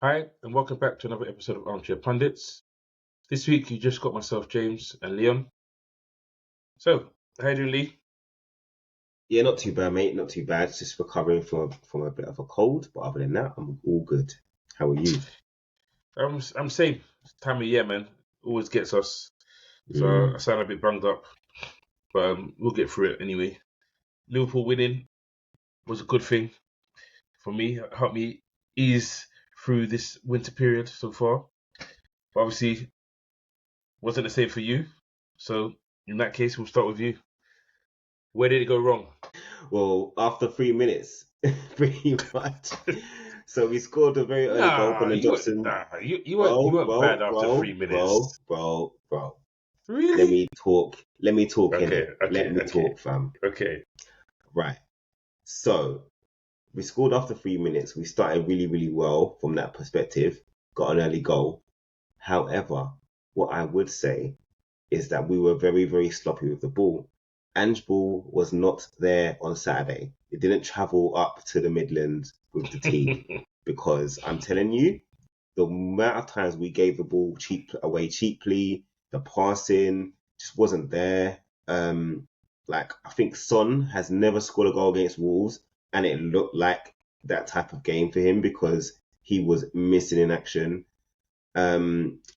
Hi, and welcome back to another episode of Armchair Pundits. This week, you just got myself, James, and Leon. So, how you doing, Lee? Yeah, not too bad, mate. Not too bad. Just recovering from a bit of a cold, but other than that, I'm all good. How are you? I'm same. Time of year, man. Always gets us. So I Mm. sound a bit bunged up, but we'll get through it anyway. Liverpool winning was a good thing for me. It helped me ease through this winter period so far. But obviously, wasn't the same for you. So in that case, we'll start with you. Where did it go wrong? Well, after 3 minutes, pretty much. So we scored a very early goal. Nah, Brennan Johnson. you Bro, weren't bad bro, after bro, 3 minutes. bro, bro, bro. Let Really? me talk. Let me talk, Okay, innit? Let okay, me okay, talk, fam. okay. Right. So we scored after 3 minutes. We started really, really well from that perspective. Got an early goal. However, what I would say is that we were very, very sloppy with the ball. Ange Ball was not there on Saturday. It didn't travel up to the Midlands with the team because I'm telling you, the amount of times we gave the ball away cheaply, the passing just wasn't there. Like I think Son has never scored a goal against Wolves, and it looked like that type of game for him because he was missing in action.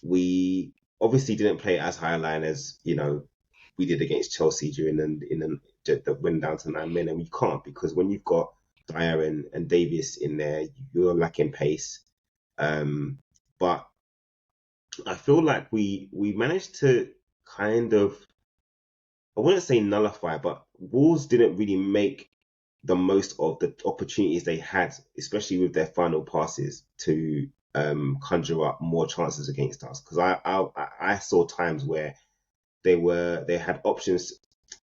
We obviously didn't play as high a line as we did against Chelsea during that went down to 9 men, and we can't because when you've got Dyer and Davies in there, you're lacking pace. But I feel like we managed to kind of, I wouldn't say nullify, but Wolves didn't really make the most of the opportunities they had, especially with their final passes to conjure up more chances against us. Because I saw times where they had options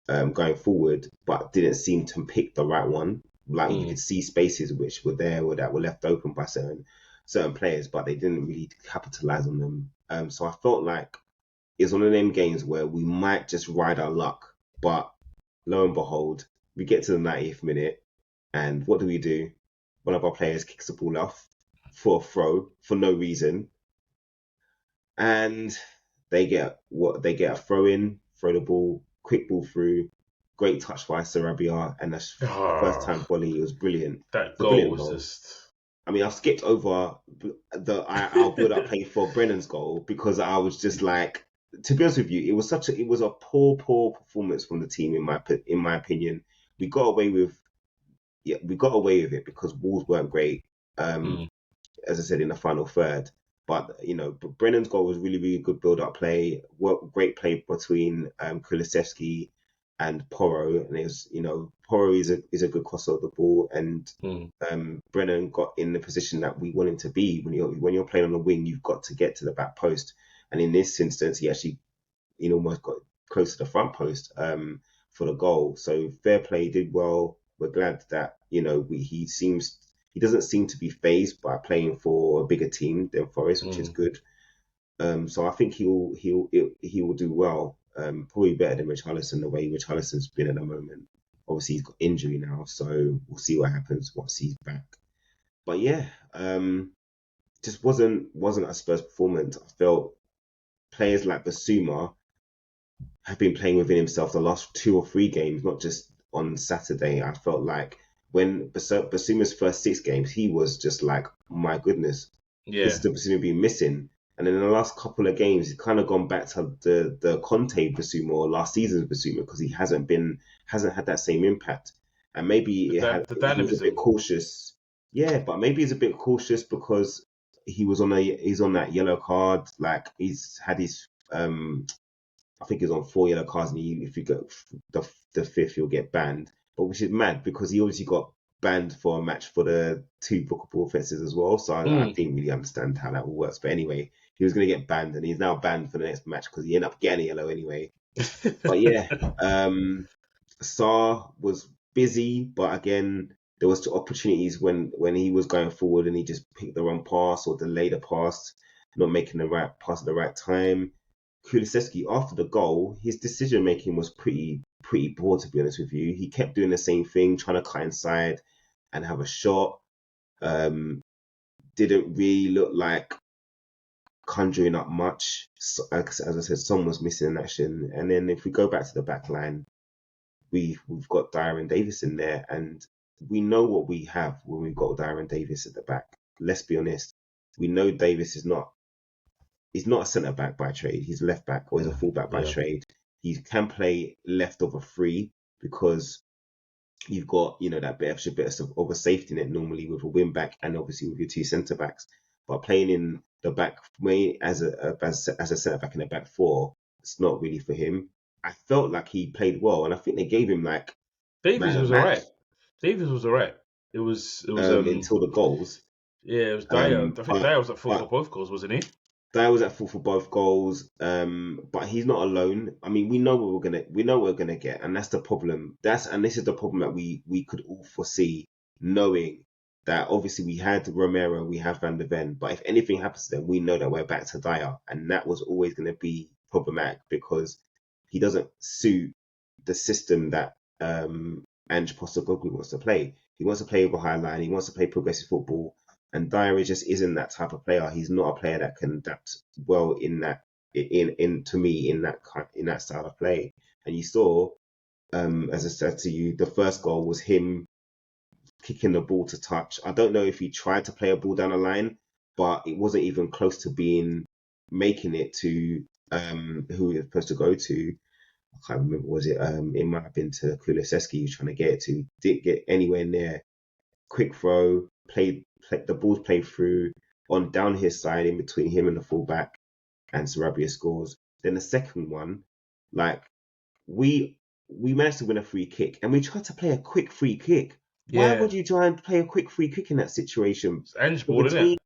going forward, but didn't seem to pick the right one. Like you could Mm. see spaces which were there or that were left open by certain players, but they didn't really capitalize on them. So I felt like it's one of them games where we might just ride our luck, but lo and behold, we get to the 90th minute, and what do? One of our players kicks the ball off for a throw for no reason, and they get a throw in, throw the ball, quick ball through, great touch by Sarabia, and the first Ah, time volley. It was brilliant. that It's a goal brilliant was goal. just. I mean, I skipped over our build up play for Brennan's goal because I was just like, to be honest with you, it was a poor performance from the team in my opinion. We got away with we got away with it because Wolves weren't great. Um, Mm. as I said in the final third. But Brennan's goal was really, really good build-up play. Great play between Kulusevski and Porro, and it was Porro is a good crosser of the ball, and Mm. Brennan got in the position that we want him to be. When you're playing on the wing, you've got to get to the back post, and in this instance, he actually almost got close to the front post for the goal. So fair play, did well. We're glad that he doesn't seem to be phased by playing for a bigger team than Forest, which is Mm. good. So I think he will do well. Probably better than Richarlison the way Richarlison's been at the moment. Obviously he's got injury now, so we'll see what happens once he's back. But yeah, just wasn't a Spurs performance. I felt players like Basuma have been playing within himself the last 2 or 3 games, not just on Saturday. I felt like when Basuma's first 6 games, he was just like, my goodness, this is Yeah, the Basuma been missing. And then in the last couple of games, he's kind of gone back to the Conte Basuma or last season's Basuma because he hasn't had that same impact. And maybe the he was a bit dynamism. cautious. Yeah, but maybe he's a bit cautious because he's on that yellow card. Like he's had his I think he's on 4 yellow cards, and if you get the fifth, you'll get banned. But which is mad because he obviously got banned for a match for the 2 bookable offences as well. So I Mm. didn't really understand how that all works. But anyway, he was going to get banned, and he's now banned for the next match because he ended up getting a yellow anyway. But yeah, Saar was busy, but again, there was opportunities when he was going forward and he just picked the wrong pass or delayed a pass, not making the right pass at the right time. Kulisevsky, after the goal, his decision making was pretty poor, to be honest with you. He kept doing the same thing, trying to cut inside and have a shot. Um, didn't really look like conjuring up much. So, as I said, Son was missing in action. And then if we go back to the back line, we've got Dyer and Davis in there, and we know what we have when we've got Dyer and Davis at the back. Let's be honest. We know Davis is not he's not a centre back by trade. He's a left back or he's a full back by Yeah. trade. He can play left of a free because you've got, you know, that extra bit of a safety net normally with a wing back and obviously with your two centre backs. But playing in the back as a centre back in the back four, it's not really for him. I felt like he played well, and I think they gave him like Davies man of was the match alright. Davies was alright. It was until the goals. yeah, it was Dyer. I think But Dyer was at fault for but both goals, wasn't he? Dyer was at full for both goals, but he's not alone. I mean, we know what we're gonna get, and that's the problem. This is the problem that we could all foresee, knowing that obviously we had Romero, we have Van der Ven, but if anything happens to them, we know that we're back to Dyer, and that was always going to be problematic because he doesn't suit the system that Ange Postecoglou wants to play. He wants to play over high line. He wants to play progressive football. And Dyer just isn't that type of player. He's not a player that can adapt well in that to me in that style of play. And you saw, as I said to you, the first goal was him kicking the ball to touch. I don't know if he tried to play a ball down the line, but it wasn't even close to making it to who he was supposed to go to. I can't remember, was it it might have been to Kulusevski he was trying to get it to. Didn't get anywhere near. Quick throw, the ball's played through on down his side in between him and the fullback, and Sarabia scores. Then the second one, like we managed to win a free kick, and we tried to play a quick free kick. Why Yeah. would you try and play a quick free kick in that situation? It's Ange But ball, isn't it? between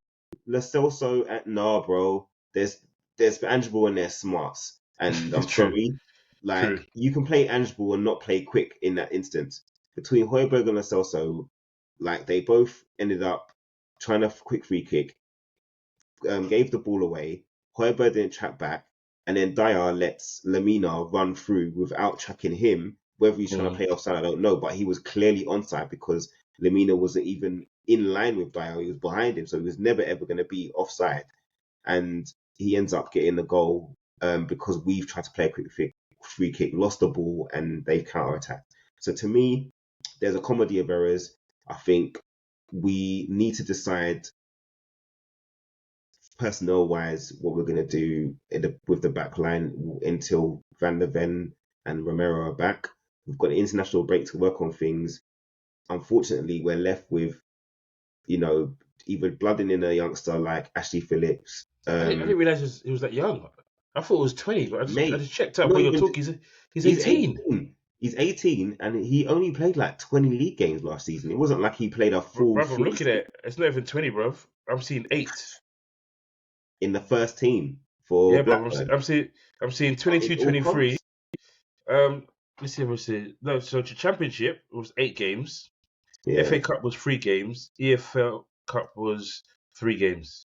Lo Celso and nah, bro, there's Angeball and there's smarts, and I'm True. sorry, True. like you can play Angeball and not play quick in that instance. Between Højbjerg and Lo Celso, like they both ended up trying a quick free kick, gave the ball away. Højbjerg didn't track back, and then Dyer lets Lamina run through without tracking him. Whether he's trying to play offside, I don't know, but he was clearly onside because Lamina wasn't even in line with Dyer. He was behind him, so he was never ever going to be offside. And he ends up getting the goal because we've tried to play a quick free kick, lost the ball, and they've counter-attacked. So to me, there's a comedy of errors. I think we need to decide personnel-wise what we're going to do with the back line until Van der Ven and Romero are back. We've got an international break to work on things. Unfortunately, we're left with, you know, either blooding in a youngster like Ashley Phillips. I didn't realize he was that young. I thought it was 20, but I Mate, just checked up not when you're even. talking. He's 18. 18. He's 18, and he only played like 20 league games last season. It wasn't like he played a full Bruv, I'm full looking at it. It's not even 20, bruv. I'm seeing 8. in the first team for Yeah, bruv. Blackburn. I'm seeing In 22, all 23. comps. Let's see if we see. No, so the championship was 8 games. Yeah, FA Cup was 3 games. EFL Cup was 3 games.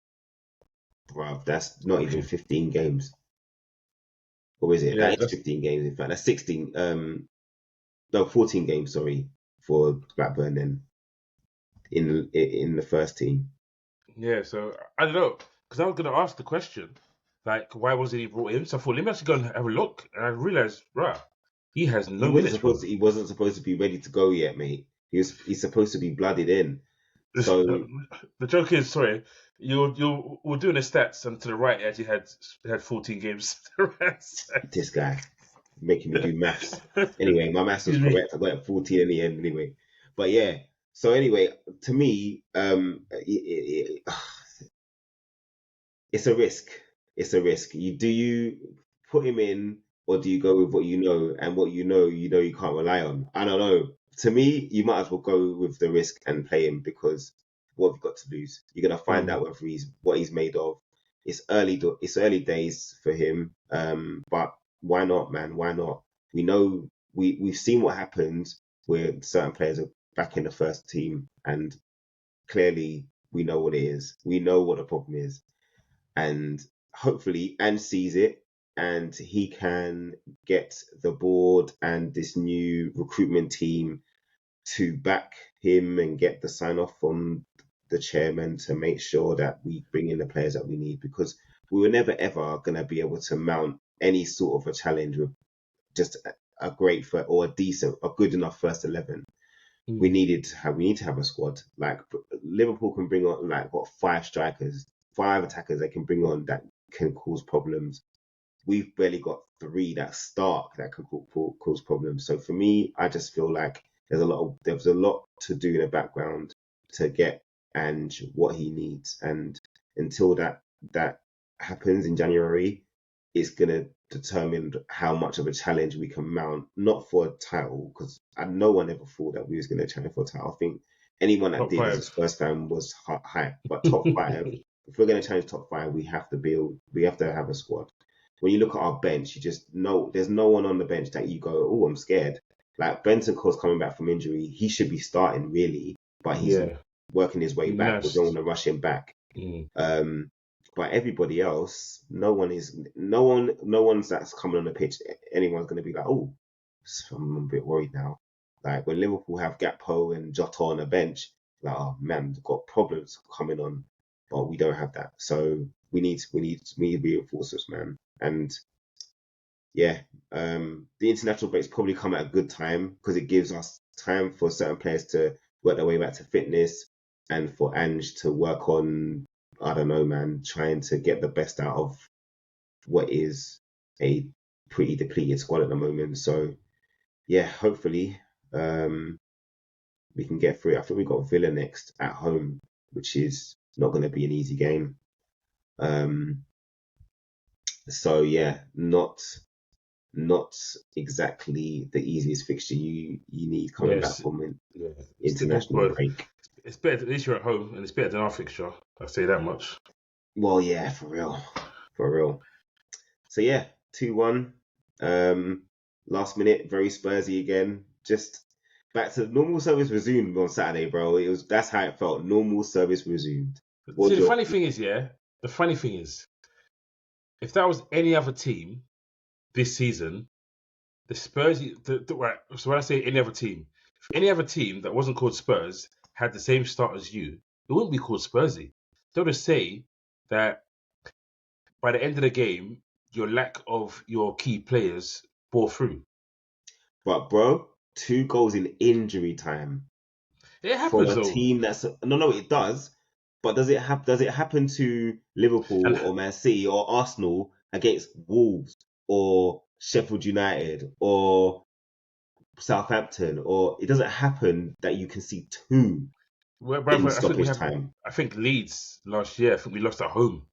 bruv, that's not even Okay. 15 games. Or is it? Yeah, That is 15 games, in fact. That's 16. No, 14 games, sorry, for Blackburn then in the first team. yeah. So I don't know, because I was gonna ask the question, like, why wasn't he brought in? So I thought, let me actually go and have a look, and I realized, right, he has no minutes, bro. He wasn't supposed to be ready to go yet, mate. He's supposed to be blooded in. So The joke is, sorry, you were doing the stats, and to the right, it actually had 14 games. this guy making me do maths. Anyway, my maths was Excuse me. correct. I got 14 in the end anyway. But yeah. So anyway, to me, it's a risk. It's a risk. You put him in, or do you go with what you know, and what you know you can't rely on? I don't know. To me, you might as well go with the risk and play him because what have you got to lose? You're gonna find out whether what he's made of. It's early days for him. But why not, man? Why not? We know we've seen what happens when certain players are back in the first team, and clearly we know what it is. We know what the problem is, and hopefully Ange sees it and he can get the board and this new recruitment team to back him and get the sign off from the chairman to make sure that we bring in the players that we need, because we were never ever going to be able to mount any sort of a challenge with just a great or a good enough first 11. We need to have a squad. Like Liverpool can bring on like what 5 strikers, 5 attackers they can bring on that can cause problems. We've barely got 3 that start that can cause problems. So for me, I just feel like there's a lot to do in the background to get Ange what he needs, and until that happens in January, it's gonna determine how much of a challenge we can mount. Not for a title, because no one ever thought that we was gonna challenge for a title. I think anyone that Top did as a 5. Spurs fan was hype. But top 5, if we're gonna challenge top 5, we have to have a squad. When you look at our bench, you just know there's no one on the bench that you go, oh, I'm scared. Like Bentancur's coming back from injury, he should be starting really, but he's working his way back. We don't want to rush him back. But everybody else, no one's that's coming on the pitch. Anyone's going to be like, oh, I'm a bit worried now. Like when Liverpool have Gakpo and Jota on the bench, like, oh man, they've got problems coming on, but we don't have that. So we need reinforcements, man. And yeah, the international breaks probably come at a good time because it gives us time for certain players to work their way back to fitness, and for Ange to work on, I don't know, man, trying to get the best out of what is a pretty depleted squad at the moment. So yeah, hopefully we can get through it. I think we've got Villa next at home, which is not going to be an easy game. So yeah, not exactly the easiest fixture you need coming back from an international break. It's better, at least you're at home, and it's better than our fixture. I'll say that much. Well, yeah, for real. So yeah, 2-1. Last minute, very Spursy again. Just back to normal service resumed on Saturday, bro. That's how it felt. Normal service resumed. See, the funny thing is, if that was any other team this season, the Spurs. Right. So when I say any other team, if any other team that wasn't called Spurs had the same start as you, it wouldn't be called Spursy. They'll just say that by the end of the game, your lack of your key players bore through. But bro, 2 goals in injury time. It happens for a team that's no, it does. But does it happen to Liverpool or Man City or Arsenal against Wolves or Sheffield United or Southampton? Or it doesn't happen that you can see 2 in stoppage time. I think Leeds last year. I think we lost at home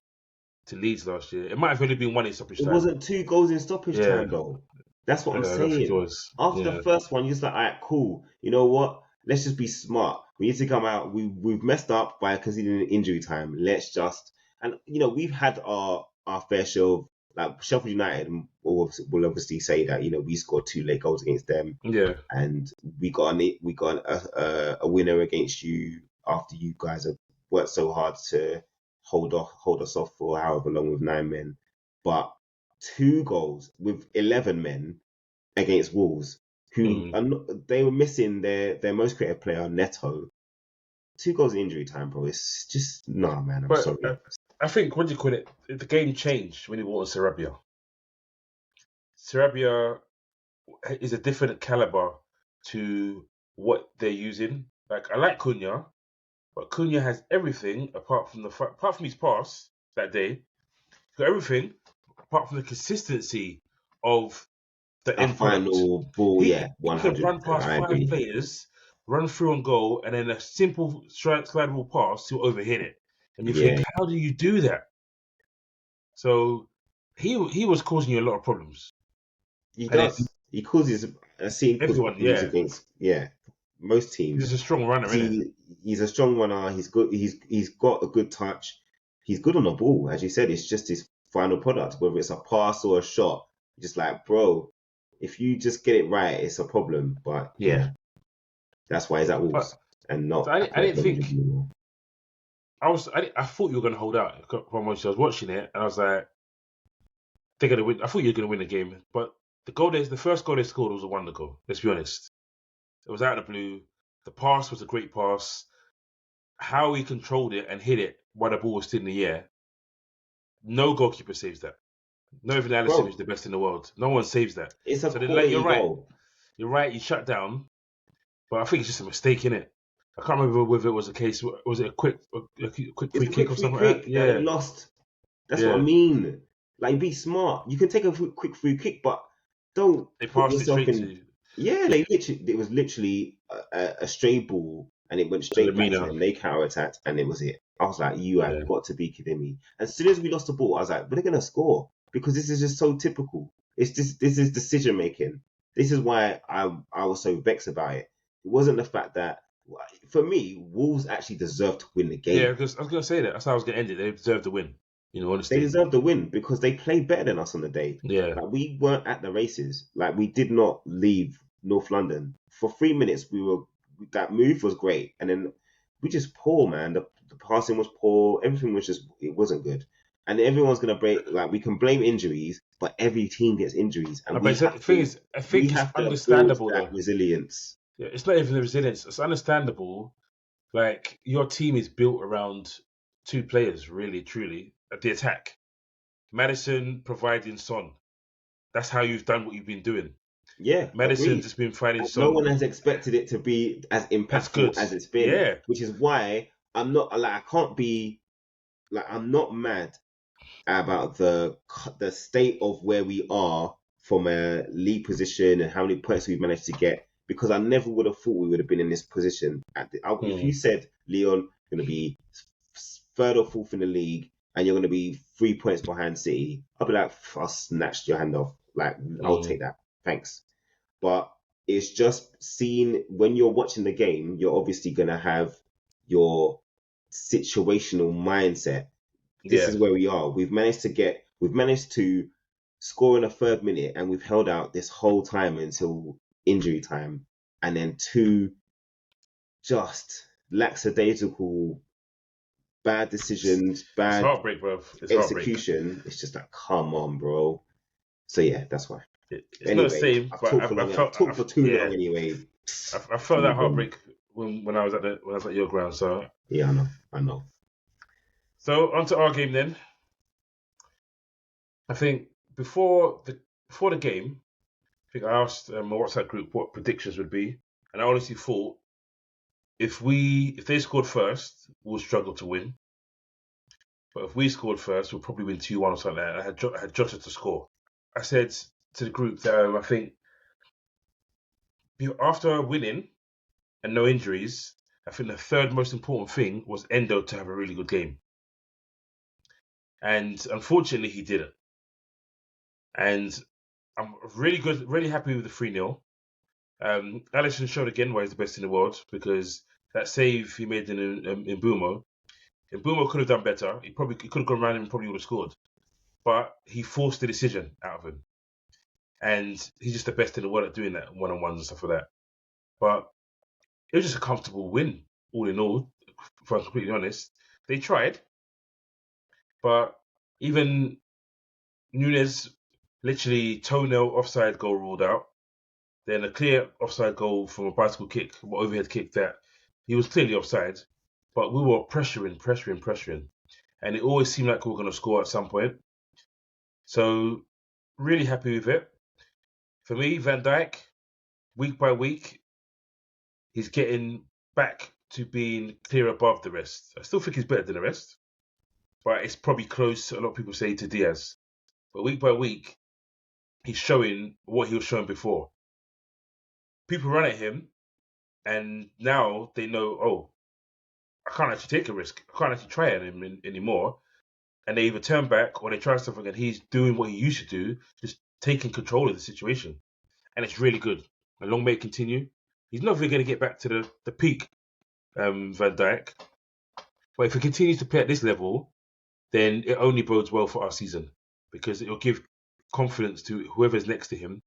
to Leeds last year. It might have only been 1 in stoppage time. It wasn't 2 goals in stoppage time though. That's what I'm saying. After the first one, you're just like, all right, cool. You know what? Let's just be smart. We need to come out. We've messed up by conceding an injury time. Let's just, and we've had our fair share of, like Sheffield United will obviously say that we scored 2 late goals against them. Yeah. And we got a winner against you after you guys have worked so hard to hold us off for however long with 9 men, but 2 goals with 11 men against Wolves, who they were missing their most creative player, Neto. 2 goals in injury time, bro. It's just man. I'm sorry. I think what do you call it? The game changed when he brought Sarabia. Sarabia is a different caliber to what they're using. Like I like Cunha, but Cunha has everything apart from his pass that day. He's got everything apart from the consistency of the end final ball. 100. He can run past 5 players, run through and goal, and then a simple slidable pass to overhit it. And you think, how do you do that? So he was causing you a lot of problems. He does. He causes everyone against most teams. He's a strong runner, isn't he? He's a strong runner. He's good. He's got a good touch. He's good on the ball, as you said. It's just his final product, whether it's a pass or a shot. Just like, bro, if you just get it right, it's a problem. But that's why he's at Wolves and not. I didn't think. I thought you were going to hold out from when I was watching it, and I was like, they're going to win. I thought you were going to win the game, but the first goal they scored was a wonder goal. Let's be honest. It was out of the blue. The pass was a great pass. how he controlled it and hit it while the ball was still in the air. No goalkeeper saves that. Not even Alisson, who's Bro, the best in the world. No one saves that. it's a So then, like, quality goal. You're right. You shut down, but I think it's just a mistake in it. I can't remember whether it was a case. Was it a quick It's free a kick quick or free something like that? kick that they Yeah, lost. That's what I yeah. mean. Like, be smart. You can take a quick free kick, but don't They put passed it yourself straight in. to Yeah, it was literally a stray ball, and it went straight back to Lamina. them. They counter attacked, and it was it. I was like, you have Yeah. got to be kidding me. As soon as we lost the ball, I was like, we're gonna score because this is just so typical. It's just this is decision making. This is why I was so vexed about it. It wasn't the fact that for me, Wolves actually deserved to win the Yeah, game. because I was gonna say that. That's how I was gonna end it. They deserve the win. They Honestly. deserved the win because they played better than us on the day. Yeah. Like we weren't at the races. Like we did not leave North London for 3 minutes. That move was great, and then we just poor, man. The passing was poor. Everything was just it wasn't good. And everyone's gonna break. Like we can blame injuries, but every team gets injuries, and But the thing is, I we think it's have to build understandable that though. resilience. Yeah, it's not even the resilience. It's understandable. Like your team is built around two players, really, truly, at the attack. Madison providing Son. That's how you've done what you've been doing. Yeah, Madison agreed. just been finding No Son one has expected it to be as as impactful good. as it's been, Yeah. which is why I'm not like I can't be like I'm not mad about the state of where we are from a league position and how many points we've managed to get because I never would have thought we would have been in this position. If you Hmm. said Leon going to be third or fourth in the league and you're going to be 3 points behind City, I'll be like, I'll snatch your hand off. Like I'll Hmm. take that, thanks. But it's just seen when you're watching the game, you're obviously going to have your situational mindset. This Yeah. is where we are. We've managed to score in the third minute and we've held out this whole time until injury time. And then two just lackadaisical, bad decisions, It's bad heartbreak, bro. It's heartbreak. execution. It's just like, come on, bro. So yeah, that's why. It's not the Anyway, same, I've but talked for long. I've talked for too long anyway. I Let's felt that move on. heartbreak when I was at your ground. Yeah, I know. I know. So on to our game then. I think before the game, I think I asked my WhatsApp group what predictions would be, and I honestly thought if they scored first, we'll struggle to win. But if we scored first, we'll probably win 2-1 or something like that. I had Jota to score. I said to the group that I think after winning and no injuries, I think the third most important thing was Endo to have a really good game. And unfortunately, he didn't. And I'm really happy with the 3-0. Alisson showed again why he's the best in the world because that save he made in Bumo, could have done better. He could have gone around and probably would have scored. But he forced the decision out of him. And he's just the best in the world at doing that, one-on-ones and stuff like that. But it was just a comfortable win, all in all, if I'm completely honest. They tried, but even Nunes literally toenail offside goal ruled out. Then a clear offside goal from a bicycle kick, overhead kick that he was clearly offside. But we were pressuring. And it always seemed like we were going to score at some point. So, really happy with it. For me, Van Dijk, week by week, he's getting back to being clear above the rest. I still think he's better than the rest, but it's probably close, a lot of people say, to Diaz. But week by week, he's showing what he was showing before. People run at him, and now they know, oh, I can't actually take a risk. I can't actually try at him anymore. And they either turn back or they try something, and he's doing what he used to do, just taking control of the situation. And it's really good. And long may it continue. He's never going to get back to the peak, Van Dijk. But if he continues to play at this level, then it only bodes well for our season because it will give confidence to whoever's next to him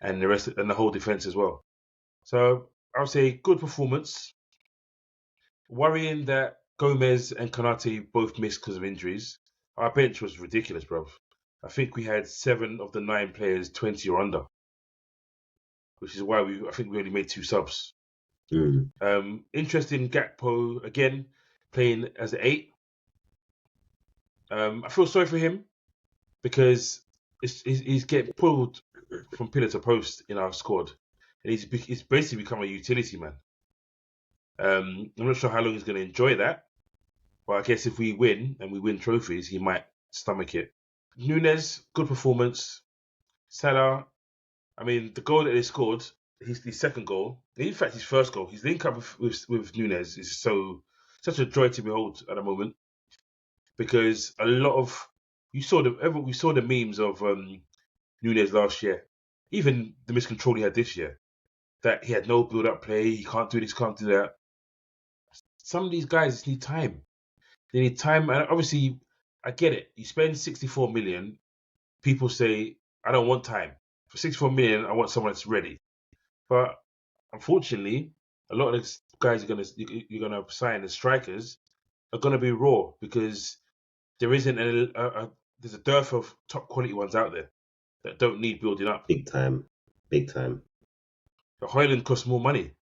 and the rest and the whole defense as well. So I would say good performance. Worrying that Gomez and Konate both missed because of injuries. Our bench was ridiculous, bro. I think we had 7 of the 9 players 20 or under, which is why I think we only made 2 subs. Mm. Interesting Gakpo again. playing as an 8. I feel sorry for him because he's getting pulled from pillar to post in our squad, and he's basically become a utility man. I'm not sure how long he's going to enjoy that, but I guess if we win and we win trophies, he might stomach it. Nunes, good performance. Salah, I mean, the goal that they scored, his second goal, in fact, his first goal, his link up with Nunes is such a joy to behold at the moment, because a lot of we saw the memes of Nunes last year, even the miscontrol he had this year, that he had no build-up play, he can't do this, can't do that. Some of these guys just need time. They need time, and obviously, I get it. You spend 64 million. People say, I don't want time. For 64 million, I want someone that's ready. But unfortunately, a lot of the guys you're gonna sign as strikers are gonna be raw, because there isn't there's a dearth of top quality ones out there that don't need building up. Big time. But Højlund costs more money,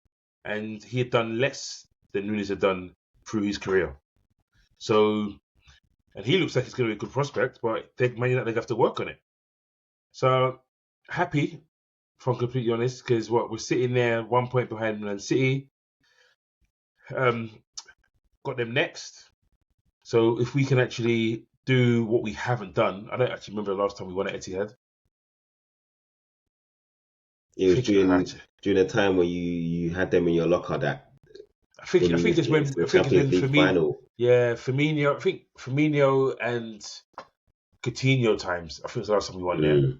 and he had done less than Nunes had done through his career. So, and he looks like he's going to be a good prospect, but they have to work on it. So, happy, if I'm completely honest, because we're sitting there 1 point behind Man City. Got them next. So, if we can actually do what we haven't done, I don't actually remember the last time we won at Etihad. It was during a time where you had them in your locker. That I think it's when Firmino. Final. Yeah, Firmino. I think Firmino and Coutinho times. I think it was the last time we won there.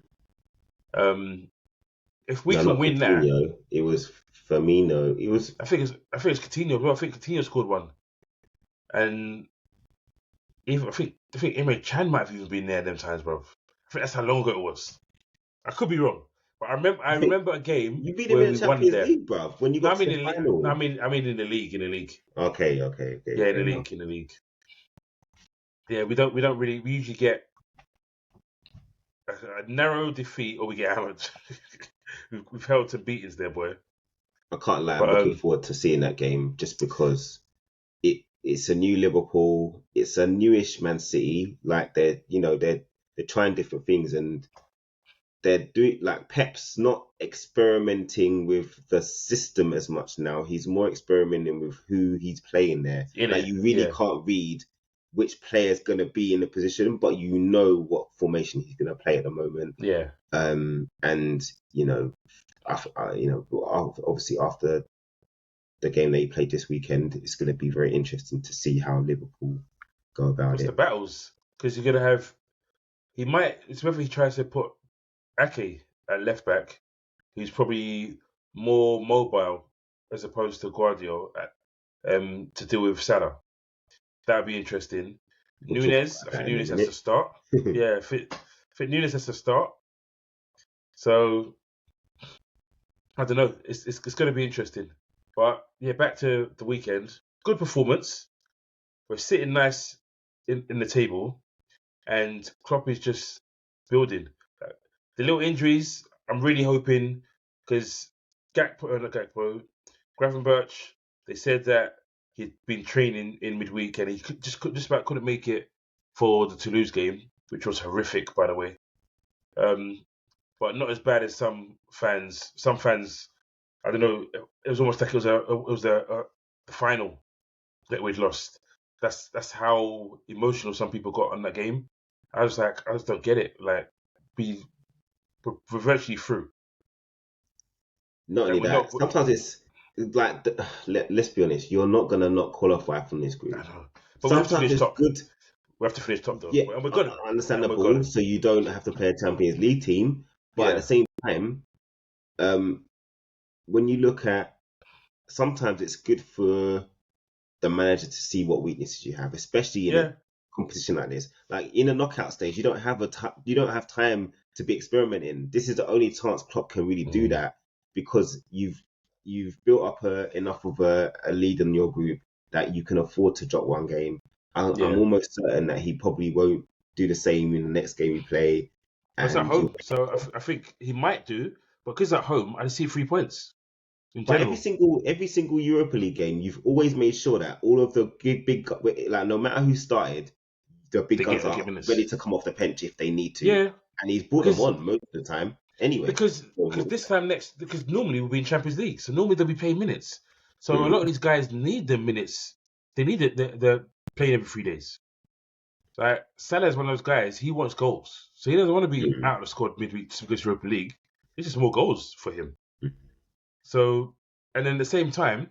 If we can win Coutinho, that, it was Firmino. It was. I think it's Coutinho. Well, I think Coutinho scored one, and even I think Emre Can might have even been there them times, bro. I think that's how long ago it was. I could be wrong, but I remember a game. You beat them in the Champions League, bro. When you got to the final. I mean in the league. Okay. Yeah, in the league. Yeah, we usually get a narrow defeat or we get hammered. We've held some beatings there, boy. I can't lie. I'm looking forward to seeing that game just because it's a new Liverpool. It's a newish Man City. Like they're trying different things, and they're doing, like, Pep's not experimenting with the system as much now. He's more experimenting with who he's playing there. You really can't read which player's going to be in the position, but you know what formation he's going to play at the moment. Yeah. And obviously after the game that he played this weekend, it's going to be very interesting to see how Liverpool go about it. The battles, because you're going to have. It's whether he tries to put Ake at left back, who's probably more mobile as opposed to Guardiola to deal with Salah. That'd be interesting. Nunes, I think Nunes has to start. Yeah, I think Nunes has to start. So I don't know. It's going to be interesting. But yeah, back to the weekend. Good performance. We're sitting nice in the table, and Klopp is just building. The little injuries, I'm really hoping, because Gravenberch, they said that he'd been training in midweek and he just about couldn't make it for the Toulouse game, which was horrific, by the way. But not as bad as some fans. Some fans, I don't know. It was almost like it was the final that we'd lost. That's how emotional some people got on that game. I was like, I just don't get it. Like, we're virtually through. Not only that, sometimes it's like, let's be honest, you're not gonna not qualify from this group. But sometimes it's good. We have to finish top though. Yeah, and we're good. Understandable. So you don't have to play a Champions League team, but at the same time, when you look at, sometimes it's good for the manager to see what weaknesses you have, especially in a competition like this. Like in a knockout stage, you don't have time to be experimenting. This is the only chance Klopp can really do that, because you've built up enough of a lead in your group that you can afford to drop one game. I'm almost certain that he probably won't do the same in the next game we play. It's at home, so I think he might do, but because at home, I see 3 points. in But general. every single Europa League game, you've always made sure that all of the big like no matter who started, the big They guns get are ready minutes. to come off the bench if they need to, Yeah, and he's brought them because on most of the time anyway. because this time next, because normally we'll be in Champions League, so normally they'll be playing minutes. So a Mm, lot of these guys need the minutes. They need it. They're playing every 3 days. Like Salah's one of those guys. He wants goals, so he doesn't want to be mm, out of the squad midweek because Europa League. It's just more goals for him. mm. So, and then at the same time,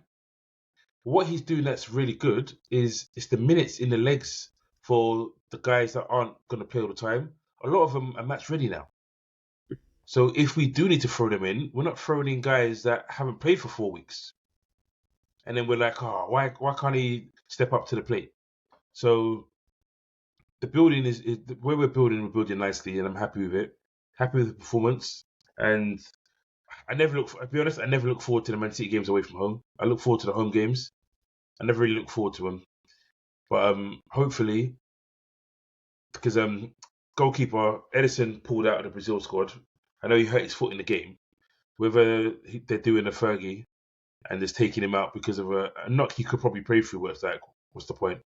what he's doing that's really good is it's the minutes in the legs for the guys that aren't going to play all the time. A lot of them are match ready now. So if we do need to throw them in, we're not throwing in guys that haven't played for 4 weeks. And then we're like, oh, why can't he step up to the plate? So the building is where we're building nicely, and I'm happy with it. Happy with the performance. And I'll be honest, I never look forward to the Man City games away from home. I look forward to the home games. I never really look forward to them. But hopefully, because goalkeeper Edison pulled out of the Brazil squad. I know he hurt his foot in the game. Whether they're doing a Fergie and just taking him out because of a knock he could probably play through, what's the point?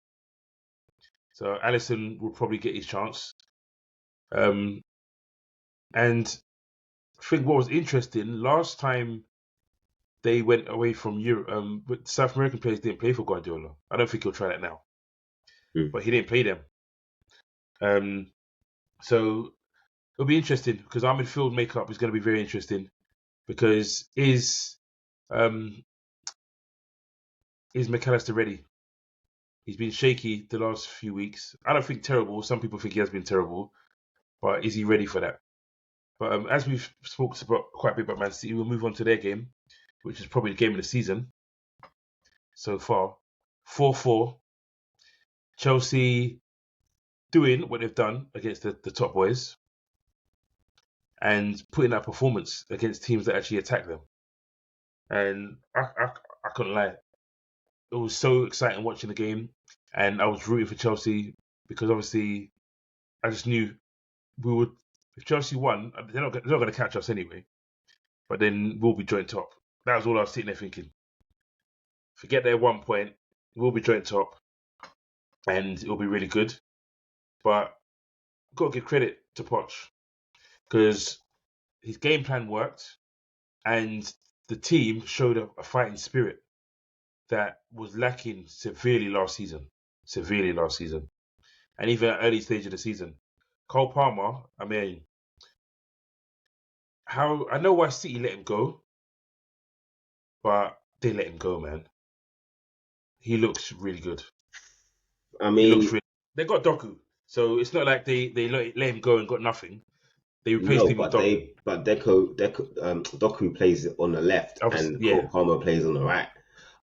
So Allison will probably get his chance. And I think what was interesting, last time they went away from Europe, but South American players didn't play for Guardiola. I don't think he'll try that now. Mm. But he didn't play them. So it'll be interesting because our midfield makeup is going to be very interesting because is McAllister ready? He's been shaky the last few weeks. I don't think terrible. Some people think he has been terrible, but is he ready for that? But as we've spoken about quite a bit about Man City, we'll move on to their game, which is probably the game of the season so far. 4-4. Chelsea doing what they've done against the top boys and putting that performance against teams that actually attack them. And I couldn't lie. It was so exciting watching the game, and I was rooting for Chelsea because obviously I just knew we would. If Chelsea won, they're not going to catch us anyway. But then we'll be joint top. That was all I was sitting there thinking. Forget their 1 point, we'll be joint top, and it'll be really good. But I've got to give credit to Poch because his game plan worked, and the team showed a fighting spirit that was lacking severely last season. And even at early stage of the season. Cole Palmer, I mean, I know why City let him go, but they let him go, man. He looks really good. I mean, They got Doku, so it's not like they let him go and got nothing. They replaced no, him with but Doku. Doku plays on the left Obviously, and yeah. Cole Palmer plays on the right.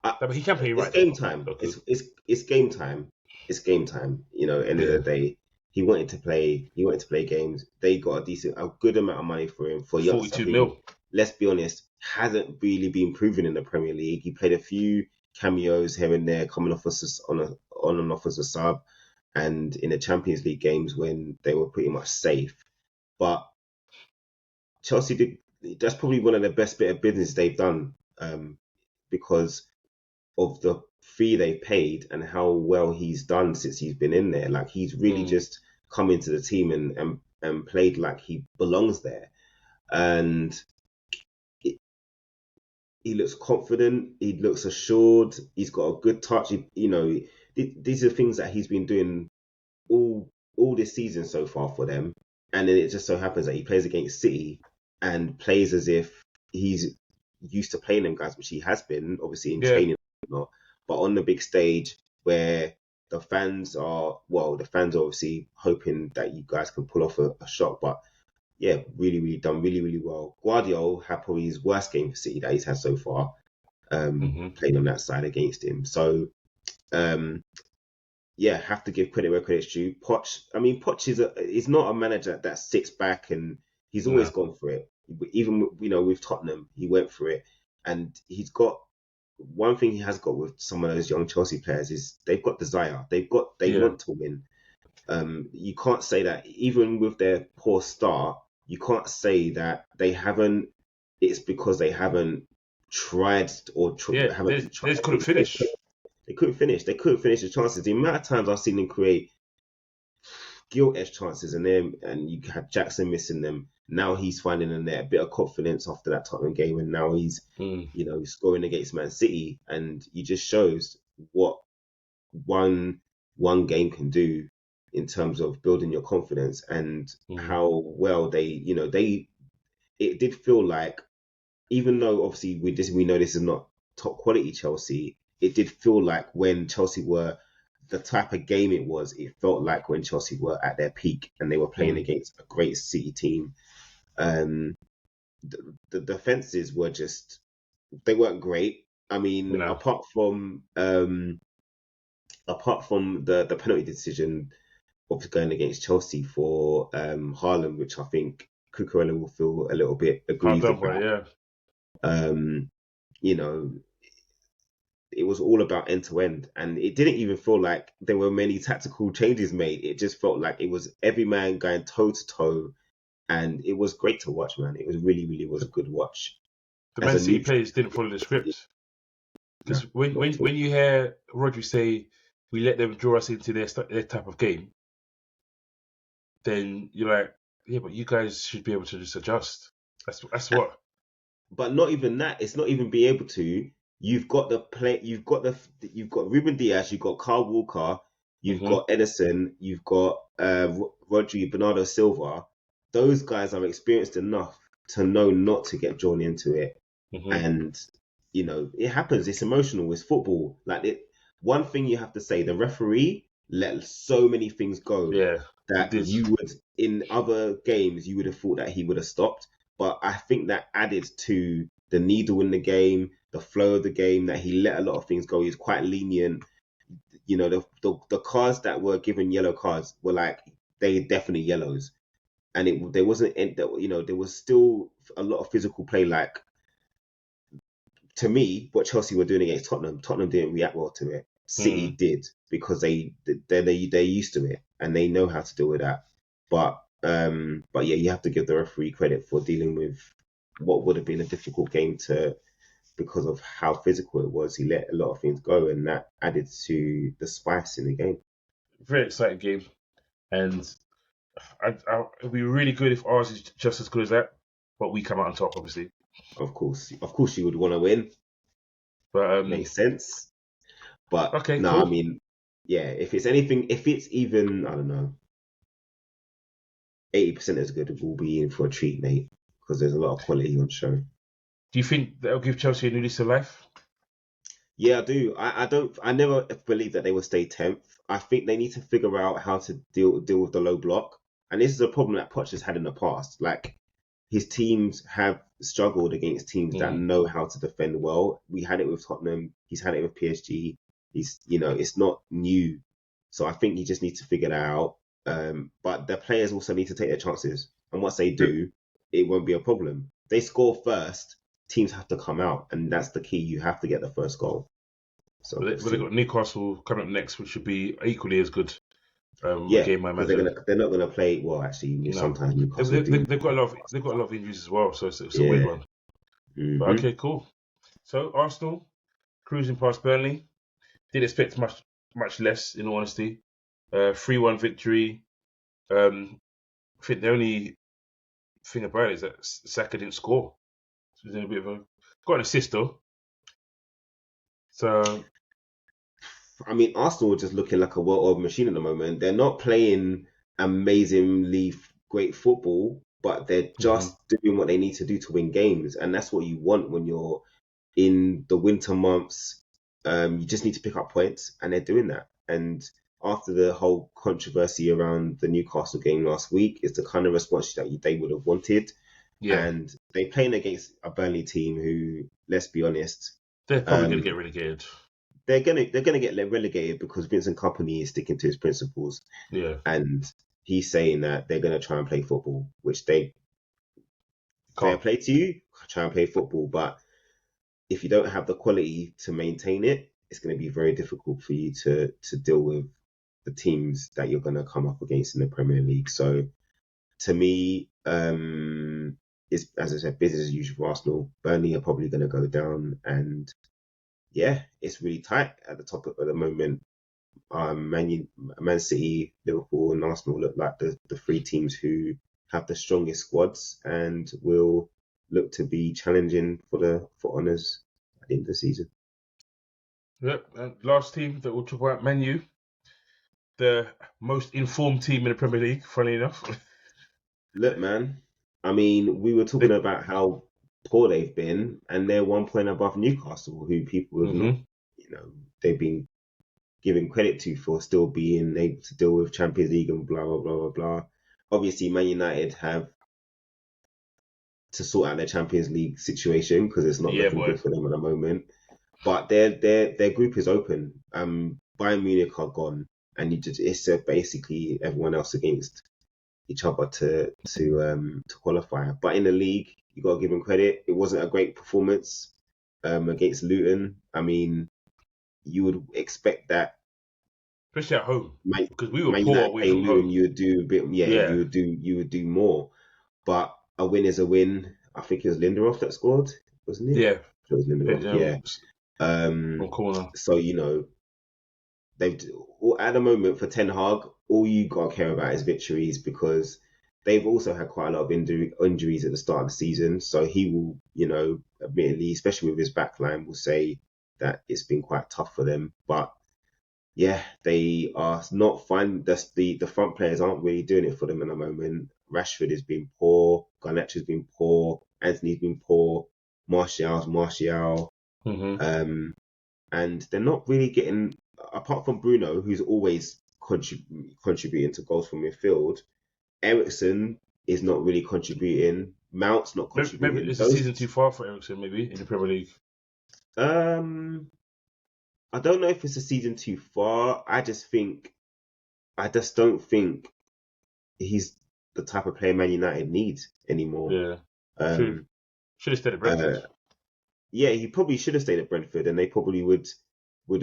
No, but he can play It's right though. game time. Doku. It's game time. It's game time. End of Yeah. the day, he wanted to play. He wanted to play games. They got a good amount of money for him for a youngster 42 who, mil. let's be honest, hasn't really been proven in the Premier League. He played a few cameos here and there, coming off on and off as a sub, and in the Champions League games when they were pretty much safe. But Chelsea did. That's probably one of the best bit of business they've done, because of the fee they paid and how well he's done since he's been in there. Like he's really just come into the team and played like he belongs there. And he looks confident. He looks assured. He's got a good touch. These are things that he's been doing all this season so far for them. And then it just so happens that he plays against City and plays as if he's used to playing them guys, which he has been, obviously in training and whatnot. But on the big stage where the fans are obviously hoping that you guys can pull off a shot. But yeah, really, really done really, really well. Guardiola had probably his worst game for City that he's had so far, playing on that side against him. So, have to give credit where credit's due. Poch is not a manager that sits back and he's always gone for it. Even with Tottenham, he went for it, and he's got one thing he has got with some of those young Chelsea players is they've got desire. They want to win. You can't say that even with their poor start. You can't say that they haven't. It's because they haven't tried or Yeah, haven't they tried. just couldn't finish. They couldn't finish. They couldn't finish the chances. The amount of times I've seen them create gilt-edged chances, and you had Jackson missing them. Now he's finding in there a bit of confidence after that Tottenham game, and now he's Mm, scoring against Man City, and he just shows what one game can do in terms of building your confidence and mm, how well they it did feel like, even though obviously we know this is not top quality Chelsea, it did feel like when Chelsea were the type of game it felt like when Chelsea were at their peak and they were playing mm. against a great City team. Um, the defenses were just, they weren't great. I mean, No, apart from the penalty decision of going against Chelsea for Haaland, which I think Cucurella will feel a little bit hard aggrieved done by, about. yeah. Um, you know, it was all about end to end, and it didn't even feel like there were many tactical changes made. It just felt like it was every man going toe to toe, and it was great to watch, man. It was really, really was a good watch. The As Man a City neutral, players didn't follow the script. no, Because when, not when at all. when you hear Rodri say we let them draw us into their type of game, then you're like, yeah, but you guys should be able to just adjust. That's what. But not even that. It's not even being able to. You've got the play. You've got Ruben Diaz. You've got Carl Walker. You've Hmm. got Edison. You've got Rodri, Bernardo Silva. Those guys are experienced enough to know not to get drawn into it. Hmm. And it happens. It's emotional. It's football. Like it. One thing you have to say: the referee let so many things go Yeah, he that did. you would, in other games, you would have thought that he would have stopped. But I think that added to the needle in the game, the flow of the game, that he let a lot of things go. He was quite lenient. The cards that were given yellow cards were like, they definitely yellows, and there wasn't, there was still a lot of physical play. Like, to me, what Chelsea were doing against Tottenham didn't react well to it. City Mm. did, because they're used to it and they know how to deal with that. But yeah, you have to give the referee credit for dealing with what would have been a difficult game, because of how physical it was. He let a lot of things go, and that added to the spice in the game. Very exciting game, and it'd be really good if ours is just as good as that, but we come out on top, obviously. Of course, you would want to win. But Makes sense. But okay, no, I cool. mean, yeah, if it's anything, if it's even, I don't know, 80% as good, we'll be in for a treat, mate, because there's a lot of quality on show. Do you think that'll give Chelsea a new lease of life? Yeah, I do. I never believe that they will stay 10th. I think they need to figure out how to deal with the low block. And this is a problem that Poch has had in the past. Like, his teams have struggled against teams that Mm. know how to defend well. We had it with Tottenham. He's had it with PSG. It's not new. So I think he just needs to figure that out. But the players also need to take their chances. And once they do, it won't be a problem. They score first, teams have to come out. And that's the key. You have to get the first goal. So we'll But they see. got Newcastle coming up next, which should be equally as good. A Yeah, game, I because imagine. they're not gonna play. Well, actually, No, sometimes Newcastle do. they've got a lot of injuries as well, so it's a weird Yeah. one. But Hmm. okay, cool. So Arsenal cruising past Burnley. Didn't expect much less, in all honesty. 3-1 victory. I think the only thing about it is that Saka didn't score. So he's in a bit of a got an assist though. So I mean, Arsenal are just looking like a well-oiled machine at the moment. They're not playing amazingly great football, but they're mhm. just doing what they need to do to win games, and that's what you want when you're in the winter months. You just need to pick up points, and they're doing that. And after the whole controversy around the Newcastle game last week, it's the kind of response that they would have wanted. Yeah, And they're playing against a Burnley team who, let's be honest, they're probably going um, to get relegated. they're gonna get relegated because Vincent Kompany is sticking to his principles, Yeah, and he's saying that they're gonna try and play football, which they, fair can't. play to you, try and play football, but if you don't have the quality to maintain it, it's going to be very difficult for you to deal with the teams that you're going to come up against in the Premier League. So to me, it's, as I said, business as usual for Arsenal. Burnley are probably going to go down, and yeah, it's really tight at the top at the moment. Man City, Liverpool, and Arsenal look like the three teams who have the strongest squads and will look to be challenging for honours at the end of the season. Yep. And last team that we'll talk about, Man U, the most informed team in the Premier League. Funny enough, Look, man. I mean, we were talking about how poor they've been, and they're 1 point above Newcastle, who people have not, they've been giving credit to for still being able to deal with Champions League and blah blah blah blah blah. Obviously, Man United have to sort out their Champions League situation because it's not looking good for them at the moment. But their group is open. Bayern Munich are gone, and it's basically everyone else against each other to qualify. But in the league, you got to give them credit. It wasn't a great performance against Luton. I mean, you would expect that, especially at home, because we were poor away from from Luton, home. you would do a bit. You would do more. But a win is a win. I think it was Lindelof that scored, wasn't it? Yeah, it was Lindelof. Yeah. From corner. So they've at the moment for Ten Hag, all you gotta care about is victories, because they've also had quite a lot of injuries at the start of the season. So he will, admittedly, especially with his back line, will say that it's been quite tough for them. But yeah, they are not fine. The front players aren't really doing it for them at the moment. Rashford has been poor, Garnacho's been poor, Anthony's been poor, Martial's Martial. And they're not really getting, apart from Bruno, who's always contributing to goals from midfield. Eriksen is not really contributing. Mount's not contributing. Maybe it's a season too far for Eriksen, maybe, in the Premier League. I don't know if it's a season too far. I just don't think he's the type of player Man United needs anymore. Yeah. Should have stayed at Brentford. Yeah, he probably should have stayed at Brentford, and they probably would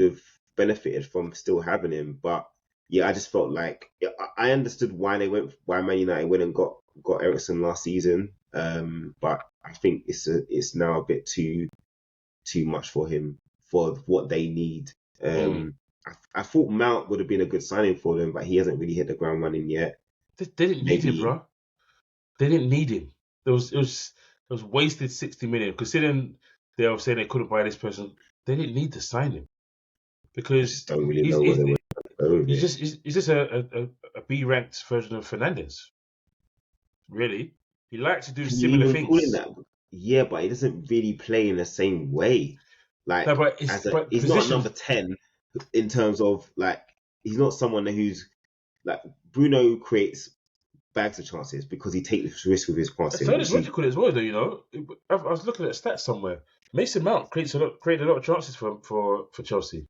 have benefited from still having him. But yeah, I just felt like I understood why Man United went and got Eriksen last season. But I think it's now a bit too much for him for what they need. I thought Mount would have been a good signing for them, but he hasn't really hit the ground running yet. They didn't need him, bro. They didn't need him. It was wasted 60 million. Considering they were saying they couldn't buy this person, they didn't need to sign him, because don't really know what they were. He's just a B-ranked version of Fernandes. Really, he likes to do similar things. Yeah, but he doesn't really play in the same way. Like, no, he's not a number 10 in terms of, like, he's not someone who's like Bruno creates bags of chances because he takes risk with his passing. It's logical as well, though. I was looking at stats somewhere. Mason Mount created a lot of chances for Chelsea,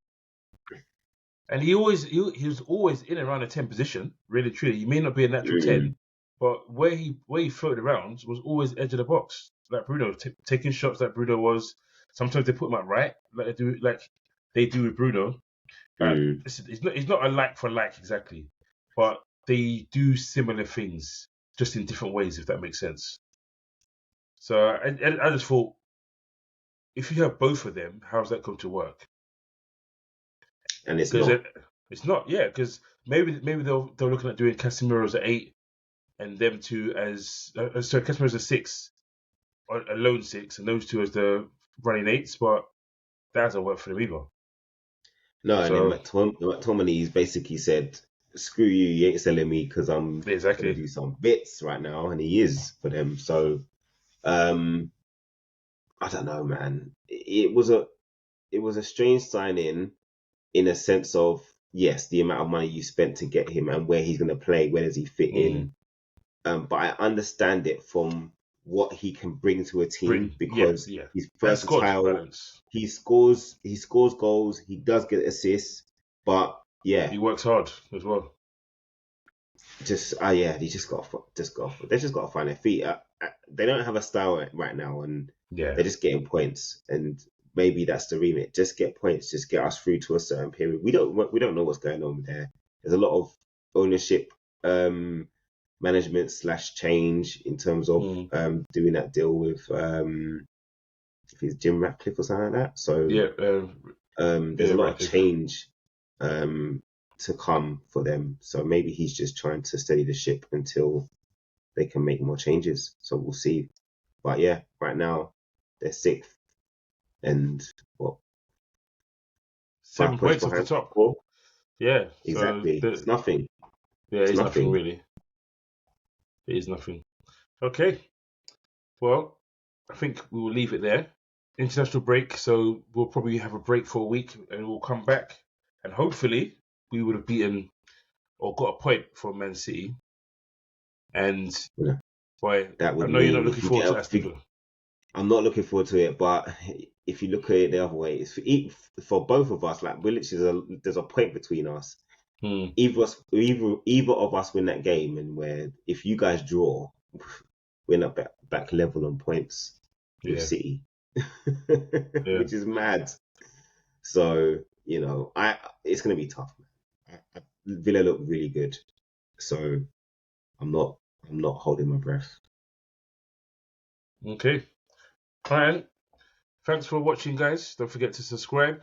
and he was always in and around the 10 position. Really, truly, he may not be a natural 10, but where he floated around was always edge of the box, like Bruno, taking shots like Bruno was. Sometimes they put him at right, like they do with Bruno. He's not a like for like exactly, but they do similar things, just in different ways, if that makes sense. So I just thought, if you have both of them, how's that going to work? And it's not. It's not, yeah, because maybe they're looking at doing Casemiro as an 8, and them two as Casemiro as a 6, or a lone 6, and those two as the running 8s, but that doesn't work for them either. No, and then McTominay's basically said, "Screw you, you ain't selling me because I'm going to do some bits right now," and he is for them. So, I don't know, man. It was a strange signing in a sense of, yes, the amount of money you spent to get him and where he's going to play, where does he fit in? But I understand it from what he can bring to a team, because he's versatile. He scores goals. He does get assists, but yeah, he works hard as well. They just got to find their feet. They don't have a style right now, and they're just getting points. And maybe that's the remit. Just get points. Just get us through to a certain period. We don't know what's going on there. There's a lot of ownership management / change in terms of doing that deal with if it's Jim Ratcliffe or something like that. So there's a lot of change to come for them. So maybe he's just trying to steady the ship until they can make more changes. So we'll see. But yeah, right now they're 6th and what? 7 points off the top. 4? Yeah, exactly. It's nothing. Yeah, it's nothing really. It is nothing. Okay. Well, I think we will leave it there. International break, so we'll probably have a break for a week and we'll come back and hopefully we would have beaten or got a point from Man City. And boy, I know you're not looking forward to Aston Villa. I'm not looking forward to it, but if you look at it the other way, it's for both of us. Like there's a point between us. Either of us win that game, and if you guys draw, we're not back level on points with City, which is mad. So it's gonna be tough. Villa look really good, so I'm not holding my breath. Okay. And thanks for watching, guys. Don't forget to subscribe.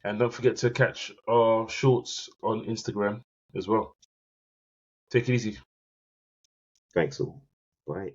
And don't forget to catch our shorts on Instagram as well. Take it easy. Thanks all. Bye.